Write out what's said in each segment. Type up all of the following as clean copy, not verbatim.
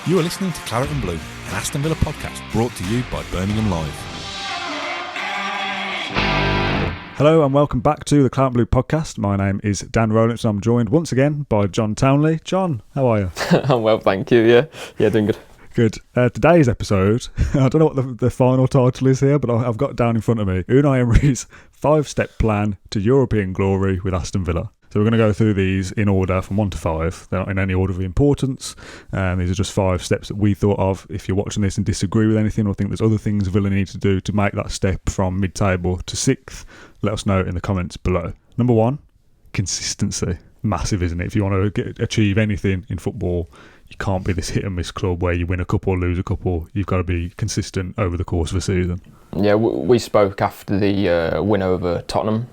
You are listening to Claret and Blue, an Aston Villa podcast brought to you by Birmingham Live. Hello and welcome back to the Claret and Blue podcast. My name is Dan Rowlands and I'm joined once again by John Townley. John, how are you? I'm well, thank you. Yeah, doing good. Good. Today's episode, I don't know what the final title is here, but I've got down in front of me, Unai Emery's 5-step plan to European glory with Aston Villa. So we're going to go through these in order from 1 to 5. They're not in any order of importance. These are just 5 steps that we thought of. If you're watching this and disagree with anything or think there's other things Villa need to do to make that step from mid-table to 6th, let us know in the comments below. Number 1, consistency. Massive, isn't it? If you want to achieve anything in football, you can't be this hit and miss club where you win a couple or lose a couple. You've got to be consistent over the course of a season. Yeah, we spoke after the win over Tottenham.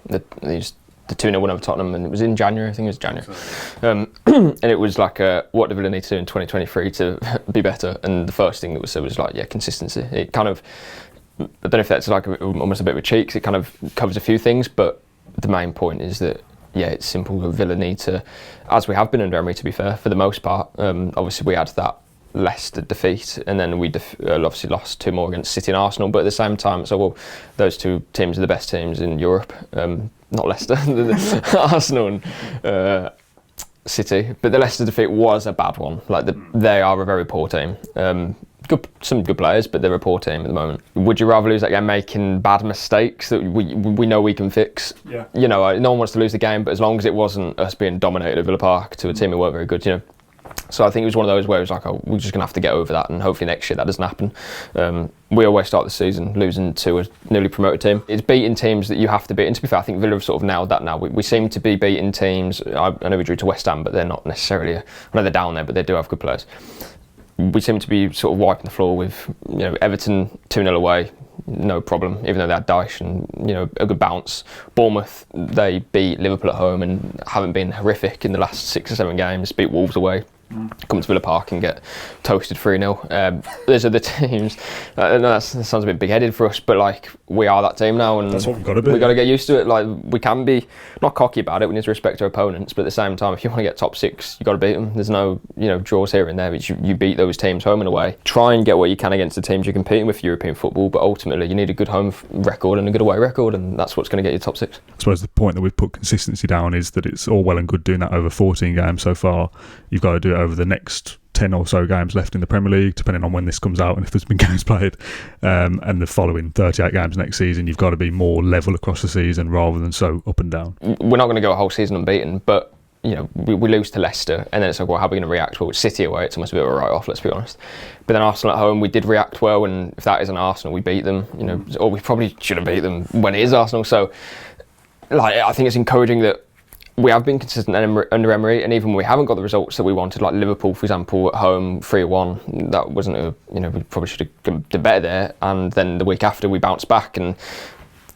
The 2-0 win over Tottenham, and it was in January. I think it was January. And it was like, what do Villa need to do in 2023 to be better? And the first thing that was said was like, consistency. It kind of, I don't know if that's like almost a bit of a cheek. It kind of covers a few things, but the main point is that, it's simple. Villa need to, as we have been under Emery, to be fair, for the most part. Obviously, we had that Leicester defeat, and then we obviously lost 2 more against City and Arsenal. But at the same time, those 2 teams are the best teams in Europe. Not Leicester, Arsenal and City. But the Leicester defeat was a bad one. They are a very poor team. Some good players, but they're a poor team at the moment. Would you rather lose that game making bad mistakes that we know we can fix? Yeah. No one wants to lose the game, but as long as it wasn't us being dominated at Villa Park to a team who weren't very good, So I think it was one of those where it was like, we're just going to have to get over that, and hopefully next year that doesn't happen. We always start the season losing to a newly promoted team. It's beating teams that you have to beat. And to be fair, I think Villa have sort of nailed that now. We seem to be beating teams. I know we drew to West Ham, but they're not necessarily, I know they're down there, but they do have good players. We seem to be sort of wiping the floor with, Everton 2-0 away, no problem, even though they had Dyche and, a good bounce. Bournemouth, they beat Liverpool at home and haven't been horrific in the last 6 or 7 games, beat Wolves away. Come to Villa Park and get toasted 3-0. Those are the teams. I know that sounds a bit big-headed for us, but we are that team now, and that's what we've got to be. We've got to get used to it. We can be not cocky about it. We need to respect our opponents, but at the same time, if you want to get top 6, you've got to beat them. There's no draws here and there. You beat those teams home and away. Try and get what you can against the teams you're competing with for European football, but ultimately you need a good home record and a good away record, and that's what's going to get you top 6. I suppose the point that we've put consistency down is that it's all well and good doing that over 14 games so far. You've got to do it over the next 10 or so games left in the Premier League, depending on when this comes out and if there's been games played, and the following 38 games next season. You've got to be more level across the season rather than so up and down. We're not going to go a whole season unbeaten, but we lose to Leicester, and then it's like, well, how are we going to react? Well, it's City away, it's almost a bit of a write-off, let's be honest. But then Arsenal at home, we did react well, and if that isn't Arsenal, we beat them, or we probably should have beat them when it is Arsenal. So I think it's encouraging that we have been consistent under Emery, and even when we haven't got the results that we wanted, like Liverpool, for example, at home, 3-1, that wasn't we probably should have done better there, and then the week after we bounced back, and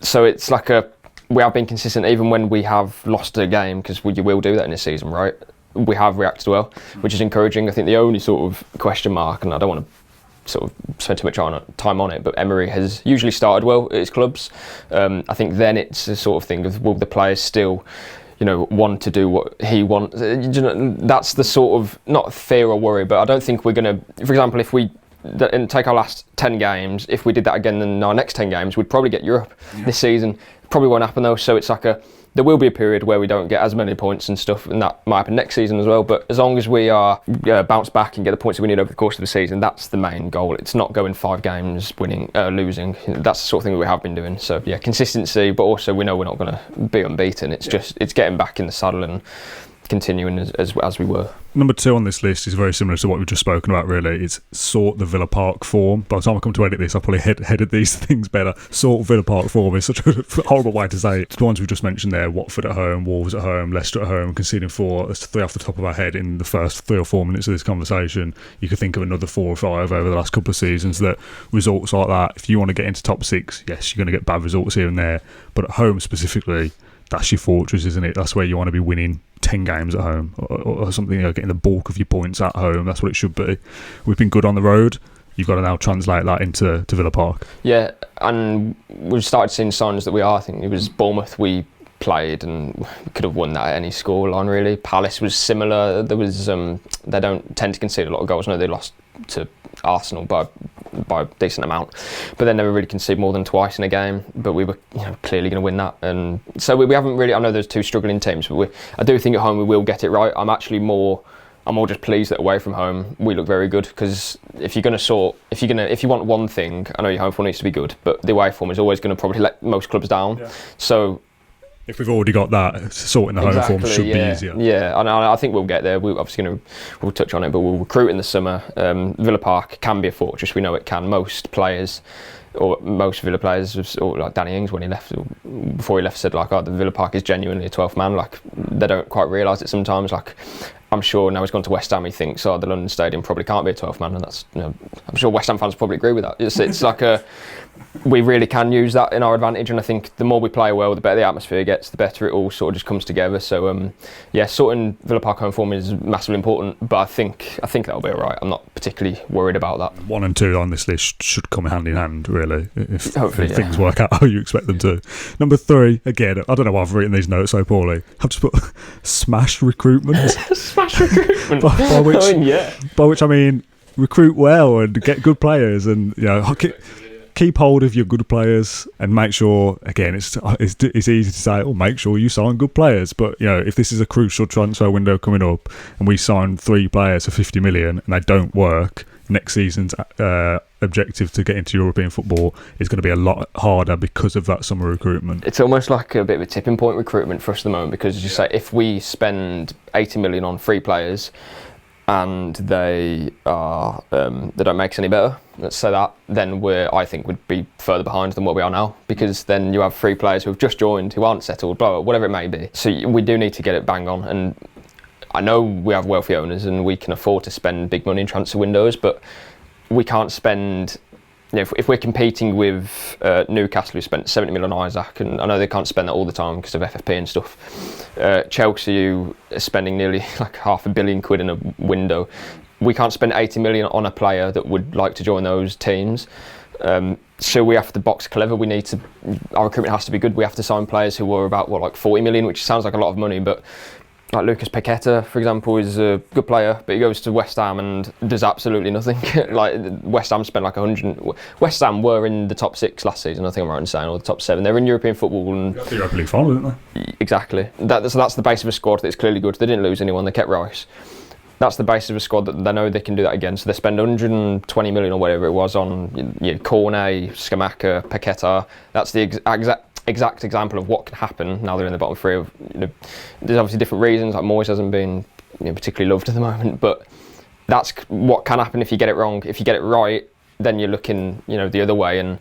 so it's we have been consistent even when we have lost a game, because you will do that in this season, right? We have reacted well, which is encouraging. I think the only sort of question mark, and I don't want to sort of spend too much time on it, but Emery has usually started well at his clubs. I think then it's a sort of thing of, will the players still want to do what he wants? That's the sort of, not fear or worry, but I don't think we're going to, for example, if we take our last 10 games, if we did that again in our next 10 games, we'd probably get Europe this season. Probably won't happen though, so it's there will be a period where we don't get as many points and stuff, and that might happen next season as well. But as long as we are bounce back and get the points that we need over the course of the season, that's the main goal. It's not going 5 games losing. That's the sort of thing that we have been doing. So consistency, but also we know we're not going to be unbeaten. It's just getting back in the saddle and continuing as we were. Number 2 on this list is very similar to what we've just spoken about, really. It's sort the Villa Park form. By the time I come to edit this, I'll probably headed these things better. Sort Villa Park form is such a horrible way to say it. The ones we've just mentioned there, Watford at home, Wolves at home, Leicester at home, conceding 4. That's 3 off the top of our head in the first 3 or 4 minutes of this conversation. You could think of another 4 or 5 over the last couple of seasons that results like that. If you want to get into top 6, yes, you're going to get bad results here and there. But at home specifically, that's your fortress, isn't it? That's where you want to be winning 10 games at home or something, getting the bulk of your points at home. That's what it should be. We've been good on the road. You've got to now translate that into Villa Park. Yeah, and we've started seeing signs that we are. I think it was Bournemouth, we played, and we could have won that at any scoreline really. Palace was similar. There was they don't tend to concede a lot of goals. No, they lost to Arsenal by a decent amount, but they never really conceded more than twice in a game. But we were clearly going to win that, and so we haven't really. I know there's two struggling teams, but I do think at home we will get it right. I'm more just pleased that away from home we look very good, because if you want one thing, I know your home form needs to be good, but the away form is always going to probably let most clubs down. Yeah. So if we've already got that, sorting the home form should be easier. Yeah, and I think we'll get there. We're obviously we'll touch on it, but we'll recruit in the summer. Villa Park can be a fortress. We know it can. Most Villa players, or like Danny Ings when he left, before he left, said like, "Oh, the Villa Park is genuinely a 12th man." Like they don't quite realise it sometimes. Like I'm sure now he's gone to West Ham, he thinks, "Oh, the London Stadium probably can't be a 12th man," and that's I'm sure West Ham fans probably agree with that. It's like we really can use that in our advantage, and I think the more we play well, the better the atmosphere gets, the better it all sort of just comes together. So sorting Villa Park home form is massively important, but I think that'll be alright. I'm not particularly worried about that. 1 and 2 on this list should come hand in hand, really, if things work out how you expect them to. Number 3, again, I don't know why I've written these notes so poorly. I've just put smash recruitment. Smash recruitment. by which I mean recruit well and get good players, and keep hold of your good players, and make sure, again, it's easy to say, make sure you sign good players, but if this is a crucial transfer window coming up and we sign 3 players for 50 million and they don't work, next season's objective to get into European football is going to be a lot harder because of that summer recruitment. It's almost like a bit of a tipping point recruitment for us at the moment, because as you say, if we spend 80 million on 3 players and they don't make us any better, let's say that, then I think would be further behind than what we are now, because then you have 3 players who have just joined, who aren't settled, blah, blah, whatever it may be. So we do need to get it bang on, and I know we have wealthy owners and we can afford to spend big money in transfer windows, but we can't spend. If we're competing with Newcastle, who spent 70 million on Isaac, and I know they can't spend that all the time because of FFP and stuff. Chelsea, who are spending nearly like £500 million in a window. We can't spend 80 million on a player that would like to join those teams. So we have to box clever. Our recruitment has to be good. We have to sign players who are about 40 million, which sounds like a lot of money, but like Lucas Paqueta, for example, is a good player, but he goes to West Ham and does absolutely nothing. Like West Ham spent like 100. West Ham were in the top 6 last season, I think I'm right in saying, or the top 7. They're in European football. And the Europa League final, didn't they? Exactly. So that's the base of a squad that's clearly good. They didn't lose anyone. They kept Rice. That's the base of a squad that they know they can do that again. So they spend 120 million or whatever it was on Cornet, Scamacca, Paqueta. That's the exact example of what can happen now they're in the bottom 3 of. There's obviously different reasons, like Moyes hasn't been particularly loved at the moment, but that's what can happen if you get it wrong. If you get it right, then you're looking the other way, and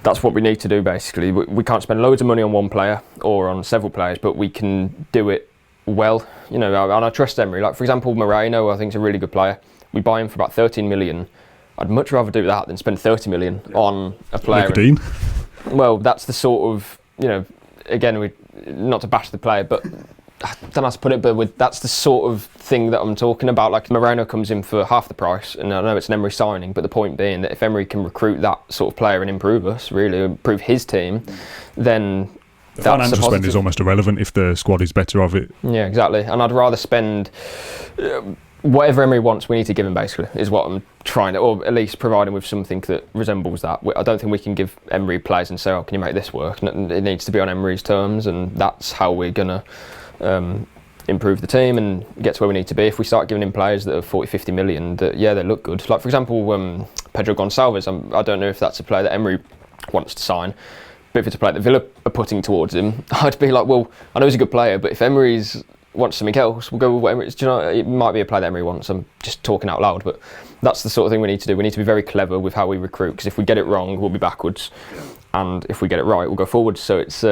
that's what we need to do basically. We can't spend loads of money on one player or on several players, but we can do it well, and I trust Emery. Like for example, Moreno, I think is a really good player. We buy him for about 13 million. I'd much rather do that than spend 30 million on a player. Well, that's the sort of, again, not to bash the player, but I don't know how to put it, but that's the sort of thing that I'm talking about. Like Moreno comes in for half the price, and I know it's an Emery signing, but the point being that if Emery can recruit that sort of player and improve us, really improve his team, then the financial spend is almost irrelevant if the squad is better of it. Yeah, exactly. And I'd rather spend whatever Emery wants, we need to give him basically, is what I'm trying to, or at least provide him with something that resembles that. I don't think we can give Emery players and say, can you make this work? It needs to be on Emery's terms, and that's how we're going to improve the team and get to where we need to be. If we start giving him players that are 40, 50 million, they look good. Like for example, Pedro Gonçalves, I don't know if that's a player that Emery wants to sign, but if it's a player that Villa are putting towards him, I'd be like, well, I know he's a good player, but if Emery's wants something else, we'll go with what Emery's. Do you know, it might be a player that Emery wants. I'm just talking out loud, but that's the sort of thing we need to do. We need to be very clever with how we recruit, because if we get it wrong, we'll be backwards, and if we get it right, we'll go forwards. So it's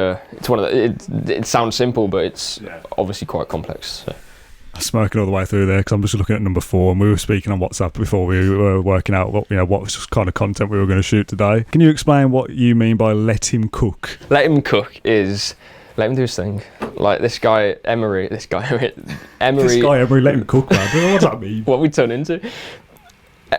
one of it sounds simple, but it's obviously quite complex. So. Smirking all the way through there because I'm just looking at number 4, and we were speaking on WhatsApp before we were working out what kind of content we were going to shoot today. Can you explain what you mean by let him cook? Let him cook is let him do his thing. Like this guy Emery, let him cook, man. What does that mean? What we turn into?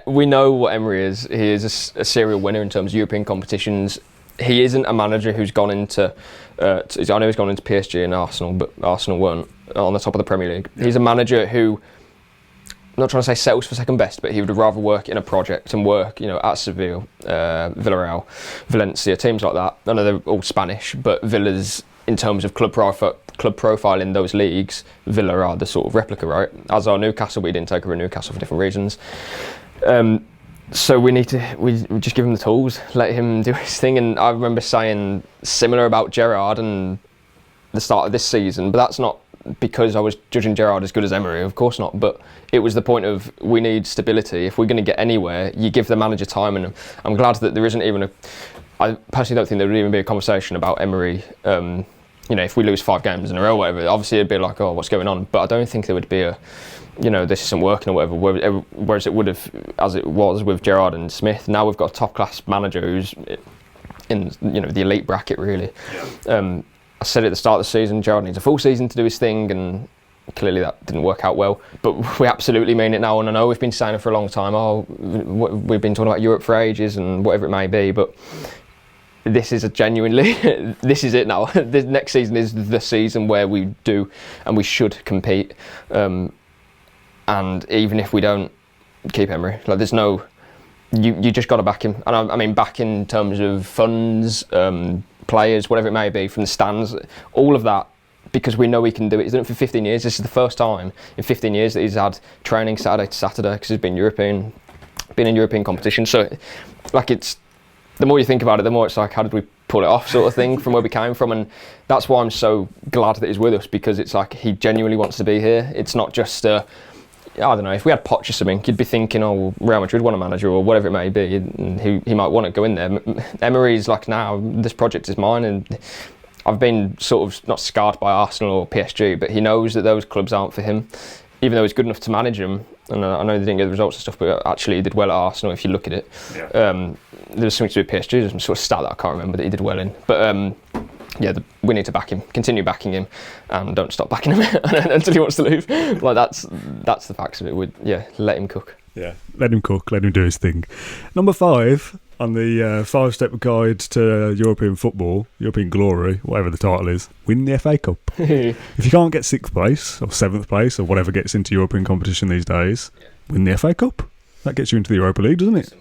We know what Emery is. He is a serial winner in terms of European competitions. he isn't a manager who's gone into. I know he's gone into PSG and Arsenal, but Arsenal weren't on the top of the Premier League. He's a manager who, I'm not trying to say settles for second best, but he would rather work in a project and work, at Seville, Villarreal, Valencia, teams like that. I know they're all Spanish, but Villa's, in terms of club profile in those leagues, Villa are the sort of replica, right? As are Newcastle, but he didn't take over Newcastle for different reasons. So we just give him the tools, let him do his thing. And I remember saying similar about Gerrard and the start of this season, but that's not because I was judging Gerrard as good as Emery, of course not. But it was the point of, we need stability. If we're going to get anywhere, you give the manager time. And I'm glad that there isn't even I personally don't think there would even be a conversation about Emery. If we lose 5 games in a row, or whatever, obviously it'd be like, oh, what's going on? But I don't think there would be this isn't working or whatever. Whereas it would have, as it was with Gerrard and Smith. Now we've got a top class manager who's in the elite bracket, really. Yeah. I said at the start of the season, Gerrard needs a full season to do his thing, and clearly that didn't work out well. But we absolutely mean it now, and I know we've been saying it for a long time. We've been talking about Europe for ages and whatever it may be, but this is this is it now. This next season is the season where we do and we should compete. And even if we don't keep Emery, there's no, you just got to back him. And I mean back in terms of funds, players, whatever it may be, from the stands, all of that, because we know he can do it. He's done it for 15 years. This is the first time in 15 years that he's had training Saturday to Saturday, because he's been in European competition. So, it's, the more you think about it, the more it's like, how did we pull it off, sort of thing, from where we came from. And that's why I'm so glad that he's with us, because it's like he genuinely wants to be here. It's not just I don't know, if we had Poch or something, you'd be thinking, oh, Real Madrid want a manager or whatever it may be, and he might want to go in there. Emery's like, now this project is mine, and I've been sort of not scarred by Arsenal or PSG, but he knows that those clubs aren't for him, even though he's good enough to manage them. And I know they didn't get the results and stuff, but actually he did well at Arsenal if you look at it. Yeah. There's something to do with PSG, there's some sort of stat that I can't remember that he did well in. But we need to back him, continue backing him, and don't stop backing him until he wants to leave. That's the facts of it. Let him cook. Yeah, let him cook, let him do his thing. Number 5 on the 5-step guide to European football, European glory, whatever the title is, win the FA Cup. If you can't get 6th place or 7th place or whatever gets into European competition these days, win the FA Cup. That gets you into the Europa League, doesn't it?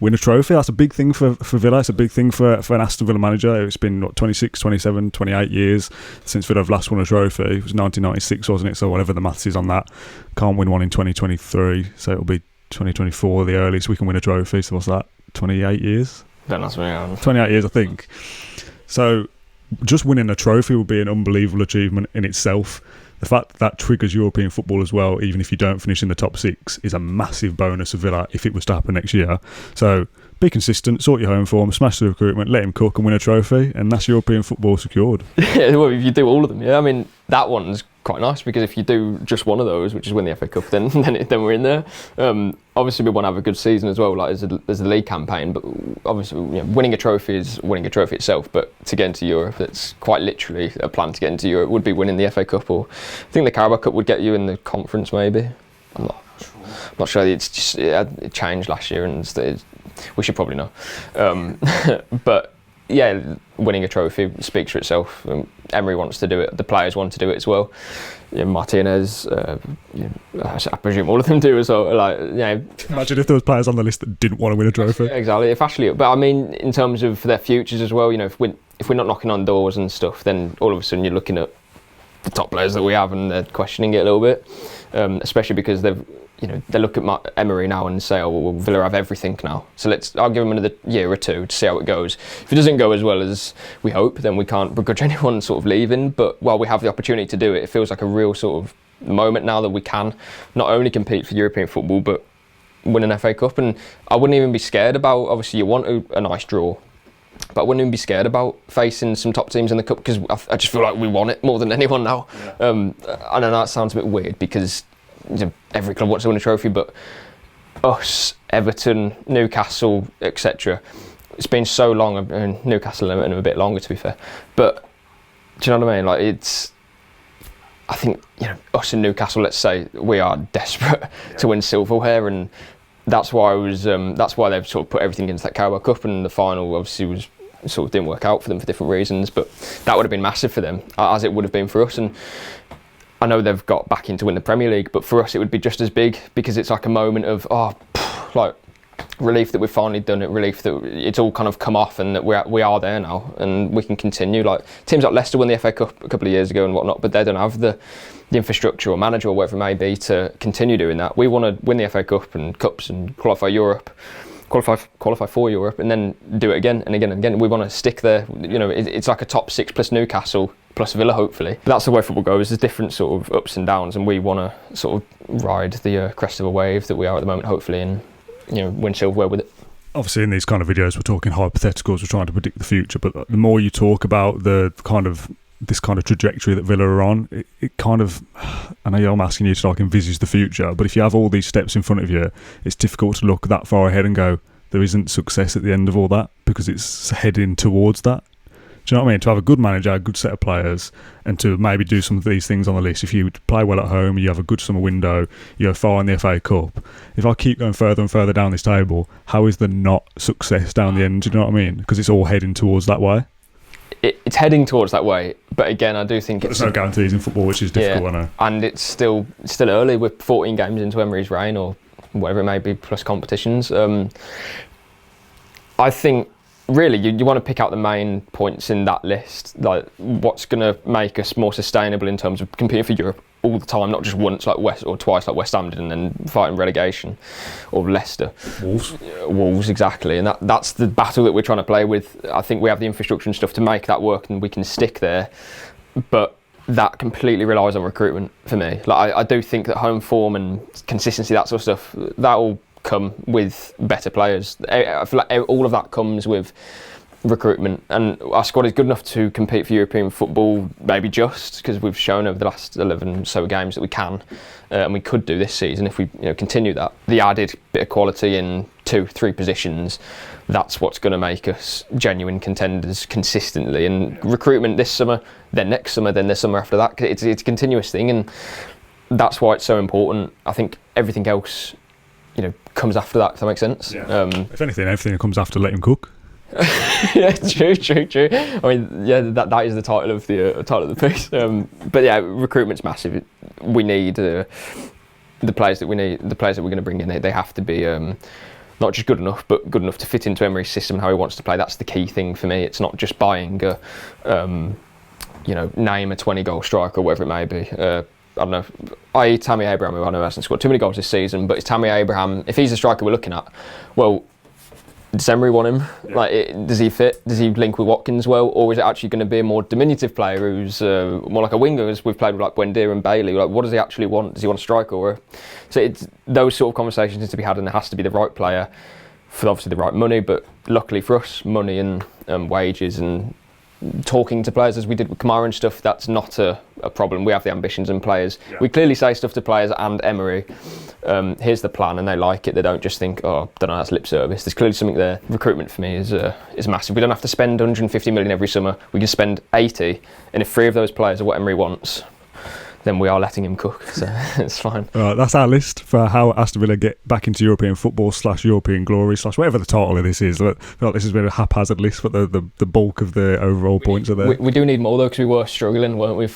Win a trophy, that's a big thing for Villa. It's a big thing for an Aston Villa manager. It's been 26, 27, 28 years since Villa have last won a trophy. It was 1996, wasn't it? So whatever the maths is on that, can't win one in 2023, so it'll be 2024 the earliest we can win a trophy. So what's that, 28 years? Don't ask me. 28 years, I think. So just winning a trophy will be an unbelievable achievement in itself. The fact that triggers European football as well, even if you don't finish in the top 6, is a massive bonus for Villa if it was to happen next year. So be consistent, sort your home form, smash the recruitment, let him cook and win a trophy, and that's European football secured. Yeah, well, if you do all of them, I mean, that one's quite nice, because if you do just one of those, which is win the FA Cup, then we're in there. Obviously, we want to have a good season as well, as a league campaign. But obviously, winning a trophy is winning a trophy itself. But to get into Europe, it's quite literally a plan to get into Europe. Would be winning the FA Cup, or I think the Carabao Cup would get you in the conference, maybe. I'm not sure. It's just it changed last year, and we should probably know. But yeah, winning a trophy speaks for itself. Emery wants to do it. The players want to do it as well. Martinez, I presume all of them do as well. Imagine if there was players on the list that didn't want to win a trophy. Exactly. If Ashley, but I mean, in terms of their futures as well, if we're not knocking on doors and stuff, then all of a sudden you're looking at the top players that we have, and they're questioning it a little bit, especially because they look at Emery now and say, oh, well, Villa have everything now. So I'll give them another year or two to see how it goes. If it doesn't go as well as we hope, then we can't begrudge anyone sort of leaving. But while we have the opportunity to do it, it feels like a real sort of moment now that we can not only compete for European football, but win an FA Cup. And I wouldn't even be scared about, obviously you want a nice draw, but I wouldn't even be scared about facing some top teams in the Cup, because I just feel like we want it more than anyone now. Yeah. I know that sounds a bit weird, because every club wants to win a trophy, but us, Everton, Newcastle, etc. It's been so long. I mean, Newcastle and a bit longer, to be fair. But do you know what I mean? I think us and Newcastle, let's say, we are desperate to win silverware, and that's why that's why they've sort of put everything into that Carabao Cup, and the final obviously was sort of didn't work out for them for different reasons, but that would have been massive for them, as it would have been for us. And I know they've got back in to win the Premier League, but for us it would be just as big, because it's like a moment of like relief that we've finally done it, relief that it's all kind of come off and that we are there now and we can continue. Like teams like Leicester won the FA Cup a couple of years ago and whatnot, but they don't have the infrastructure or manager or whatever it may be to continue doing that. We want to win the FA Cup and cups and qualify for Europe and then do it again and again and again. We want to stick there. You know, it's like a top 6 plus Newcastle plus Villa, hopefully. But that's the way football goes. There's different sort of ups and downs, and we want to sort of ride the crest of a wave that we are at the moment, hopefully, and win silverware with it. Obviously, in these kind of videos, we're talking hypotheticals. We're trying to predict the future. But the more you talk about this kind of trajectory that Villa are on, it kind of, I know I'm asking you to like envisage the future, but if you have all these steps in front of you, it's difficult to look that far ahead and go, there isn't success at the end of all that, because it's heading towards that. Do you know what I mean? To have a good manager, a good set of players, and to maybe do some of these things on the list. If you play well at home, you have a good summer window, you go far in the FA Cup. If I keep going further and further down this table, how is there not success down the end? Do you know what I mean? Because it's all heading towards that way. It's heading towards that way, but again, I do think there's no guarantees in football, which is difficult. I know. And it's still early. We're 14 games into Emery's reign, or whatever it may be, plus competitions. I think really you want to pick out the main points in that list, like what's going to make us more sustainable in terms of competing for Europe all the time, not just once or twice like West Ham did and then fighting relegation, or Leicester. Wolves, exactly. And that's the battle that we're trying to play with. I think we have the infrastructure and stuff to make that work, and we can stick there, but that completely relies on recruitment for me. Like I do think that home form and consistency, that sort of stuff, that will come with better players. I feel like all of that comes with recruitment, and our squad is good enough to compete for European football, maybe just because we've shown over the last 11 so games that we can, and we could do this season if we continue that. The added bit of quality in 2-3 positions, that's what's going to make us genuine contenders consistently. And recruitment this summer, then next summer, then the summer after that, it's a continuous thing, and that's why it's so important. I think everything else comes after that, if that makes sense. Yeah. If anything, everything that comes after, let him cook. Yeah, true. I mean, yeah, that is the title of the piece. But yeah, recruitment's massive. We need the players that we need, the players that we're going to bring in. They have to be not just good enough, but good enough to fit into Emery's system, how he wants to play. That's the key thing for me. It's not just buying name a 20-goal striker or whatever it may be. I don't know, i.e. Tammy Abraham, who I know hasn't scored too many goals this season, but it's Tammy Abraham. If he's the striker we're looking at, well, does Emery want him? Yeah. Like, does he fit? Does he link with Watkins well? Or is it actually going to be a more diminutive player who's more like a winger, as we've played with like Buendia and Bailey? Like, what does he actually want? Does he want a striker? So it's those sort of conversations need to be had, and there has to be the right player for obviously the right money, but luckily for us, money and wages and talking to players as we did with Kamara and stuff, that's not a problem. We have the ambitions and players. Yeah. We clearly say stuff to players and Emery. Here's the plan, and they like it. They don't just think, don't know, that's lip service. There's clearly something there. Recruitment for me is massive. We don't have to spend 150 million every summer. We can spend 80, and if 3 of those players are what Emery wants, then we are letting him cook, so it's fine. Right, that's our list for how Aston Villa get back into European football / European glory / whatever the title of this is. I feel like this has been a haphazard list, but the bulk of the overall points are there. We do need more though, because we were struggling, weren't we?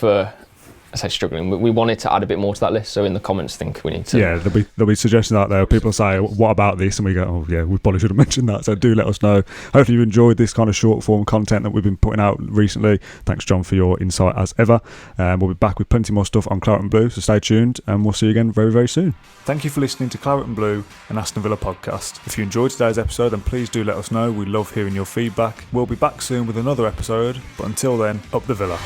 I say struggling. We wanted to add a bit more to that list, so in the comments, I think we need to. Yeah, there'll be suggestions out there. People say, "What about this?" And we go, "Oh yeah, we probably should have mentioned that." So do let us know. Hopefully you enjoyed this kind of short form content that we've been putting out recently. Thanks, John, for your insight as ever. We'll be back with plenty more stuff on Claret and Blue, so stay tuned, and we'll see you again very, very soon. Thank you for listening to Claret and Blue, an Aston Villa podcast. If you enjoyed today's episode, then please do let us know. We love hearing your feedback. We'll be back soon with another episode, but until then, up the Villa.